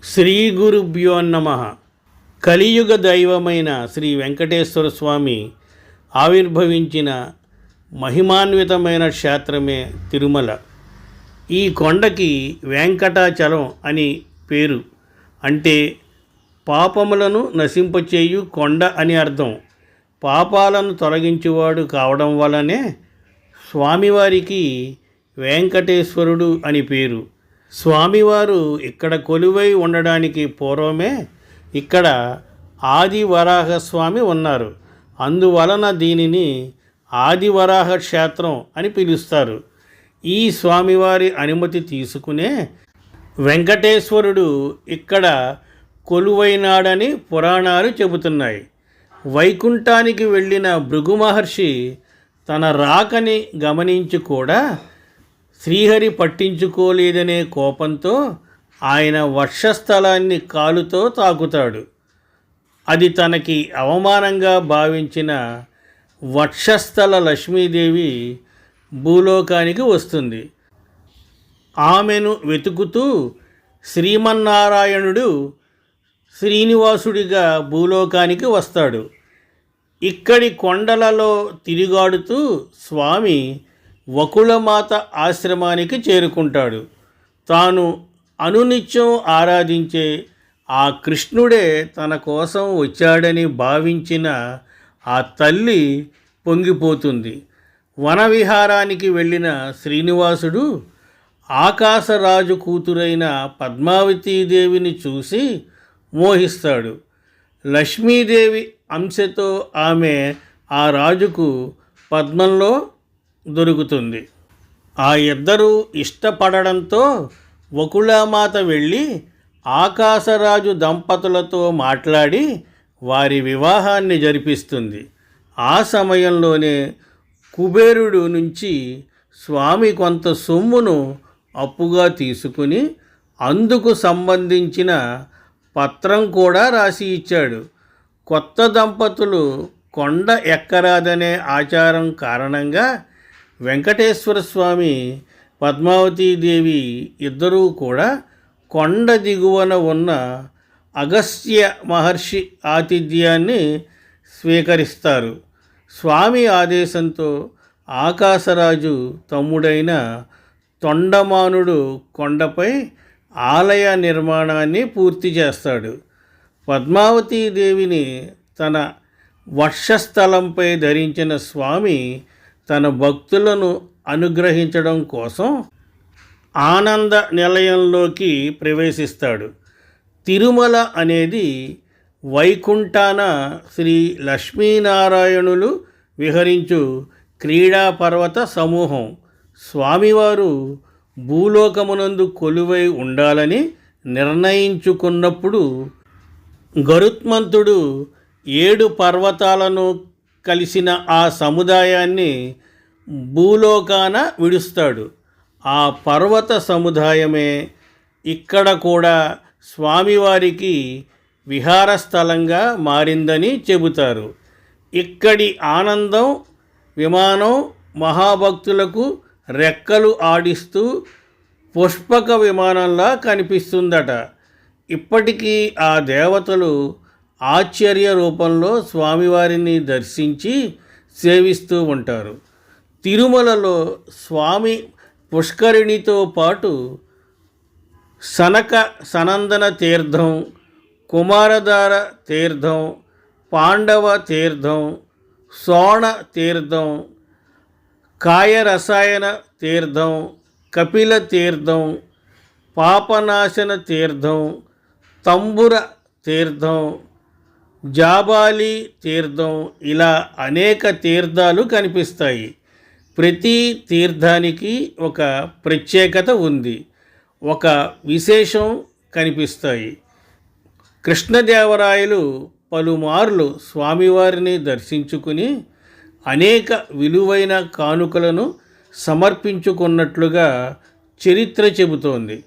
శ్రీ గురుభ్యో నమ. కలియుగ దైవమైన శ్రీ వెంకటేశ్వర స్వామి ఆవిర్భవించిన మహిమాన్వితమైన క్షేత్రమే తిరుమల. ఈ కొండకి వెంకటాచలం అని పేరు. అంటే పాపములను నశింపచేయు కొండ అని అర్థం. పాపాలను తొలగించువాడు కావడం వల్లనే స్వామివారికి వెంకటేశ్వరుడు అని పేరు. స్వామివారు ఇక్కడ కొలువై ఉండడానికి పూర్వమే ఇక్కడ ఆదివరాహస్వామి ఉన్నారు. అందువలన దీనిని ఆదివరాహ క్షేత్రం అని పిలుస్తారు. ఈ స్వామివారి అనుమతి తీసుకునే వెంకటేశ్వరుడు ఇక్కడ కొలువైనాడని పురాణాలు చెబుతున్నాయి. వైకుంఠానికి వెళ్ళిన భృగు మహర్షి తన రాకని గమనించి కూడా శ్రీహరి పట్టించుకోలేదనే కోపంతో ఆయన వక్షస్థలాన్ని కాలుతో తాకుతాడు. అది తనకి అవమానంగా భావించిన వక్షస్థల లక్ష్మీదేవి భూలోకానికి వస్తుంది. ఆమెను వెతుకుతూ శ్రీమన్నారాయణుడు శ్రీనివాసుడిగా భూలోకానికి వస్తాడు. ఇక్కడి కొండలలో తిరుగాడుతూ స్వామి వకుళమాత ఆశ్రమానికి చేరుకుంటాడు. తాను అనునిత్యం ఆరాధించే ఆ కృష్ణుడే తన కోసం వచ్చాడని భావించిన ఆ తల్లి పొంగిపోతుంది. వనవిహారానికి వెళ్ళిన శ్రీనివాసుడు ఆకాశరాజు కూతురైన పద్మావతీదేవిని చూసి మోహిస్తాడు. లక్ష్మీదేవి అంశతో ఆమె ఆ రాజుకు పద్మంలో దొరుకుతుంది. ఆ ఇద్దరూ ఇష్టపడడంతో వకుళమాత వెళ్ళి ఆకాశరాజు దంపతులతో మాట్లాడి వారి వివాహాన్ని జరిపిస్తుంది. ఆ సమయంలోనే కుబేరుడు నుంచి స్వామి కొంత సొమ్మును అప్పుగా తీసుకుని అందుకు సంబంధించిన పత్రం కూడా రాసి ఇచ్చాడు. కొత్త దంపతులు కొండ ఎక్కరాదనే ఆచారం కారణంగా వెంకటేశ్వర స్వామి పద్మావతీదేవి ఇద్దరూ కూడా కొండ దిగువన ఉన్న అగస్త్య మహర్షి ఆతిథ్యాన్ని స్వీకరిస్తారు. స్వామి ఆదేశంతో ఆకాశరాజు తమ్ముడైన తొండమానుడు కొండపై ఆలయ నిర్మాణాన్ని పూర్తి చేస్తాడు. పద్మావతీదేవిని తన వక్షస్థలంపై ధరించిన స్వామి తన భక్తులను అనుగ్రహించడం కోసం ఆనంద నిలయంలోకి ప్రవేశిస్తాడు. తిరుమల అనేది వైకుంఠాన శ్రీ లక్ష్మీనారాయణులు విహరించు క్రీడా పర్వత సమూహం. స్వామివారు భూలోకమునందు కొలువై ఉండాలని నిర్ణయించుకున్నప్పుడు గరుత్మంతుడు 7 పర్వతాలను కలిసిన ఆ సముదాయాన్ని భూలోకాన విడుస్తాడు. ఆ పర్వత సముదాయమే ఇక్కడ కూడా స్వామివారికి విహారస్థలంగా మారిందని చెబుతారు. ఇక్కడి ఆనందం విమానం మహాభక్తులకు రెక్కలు ఆడిస్తూ పుష్పక విమానంలా కనిపిస్తుందట. ఇప్పటికీ ఆ దేవతలు ఆశ్చర్య రూపంలో స్వామివారిని దర్శించి సేవిస్తూ ఉంటారు. తిరుమలలో స్వామి పుష్కరిణితో పాటు సనక సనందన తీర్థం, కుమారధార తీర్థం, పాండవ తీర్థం, సోణ తీర్థం, కాయరసాయన తీర్థం, కపిల తీర్థం, పాపనాశన తీర్థం, తంబుర తీర్థం, జాబాలి తీర్థం, ఇలా అనేక తీర్థాలు కనిపిస్తాయి. ప్రతి తీర్థానికి ఒక ప్రత్యేకత ఉంది, ఒక విశేషం కనిపిస్తాయి. కృష్ణదేవరాయలు పలుమార్లు స్వామివారిని దర్శించుకుని అనేక విలువైన కానుకలను సమర్పించుకున్నట్లుగా చరిత్ర చెబుతోంది.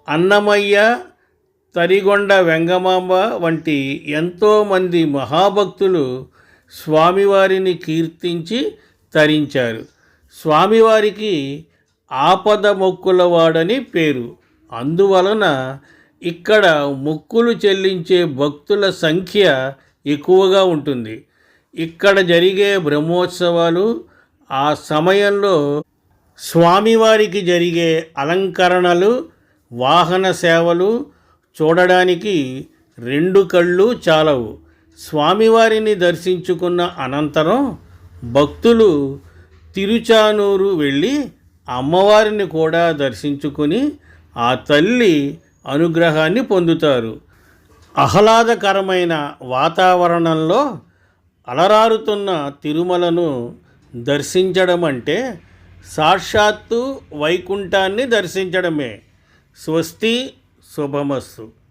అన్నమయ్య, తరిగొండ వెంగమాంబ వంటి ఎంతోమంది మహాభక్తులు స్వామివారిని కీర్తించి తరించారు. స్వామివారికి ఆపద మొక్కులవాడని పేరు. అందువలన ఇక్కడ మొక్కులు చెల్లించే భక్తుల సంఖ్య ఎక్కువగా ఉంటుంది. ఇక్కడ జరిగే బ్రహ్మోత్సవాలు, ఆ సమయంలో స్వామివారికి జరిగే అలంకరణలు, వాహన సేవలు చూడడానికి రెండు కళ్ళు చాలవు. స్వామివారిని దర్శించుకున్న అనంతరం భక్తులు తిరుచానూరు వెళ్ళి అమ్మవారిని కూడా దర్శించుకుని ఆ తల్లి అనుగ్రహాన్ని పొందుతారు. ఆహ్లాదకరమైన వాతావరణంలో అలరారుతున్న తిరుమలను దర్శించడం అంటే సాక్షాత్తు వైకుంఠాన్ని దర్శించడమే. స్వస్తి, శుభమస్తు.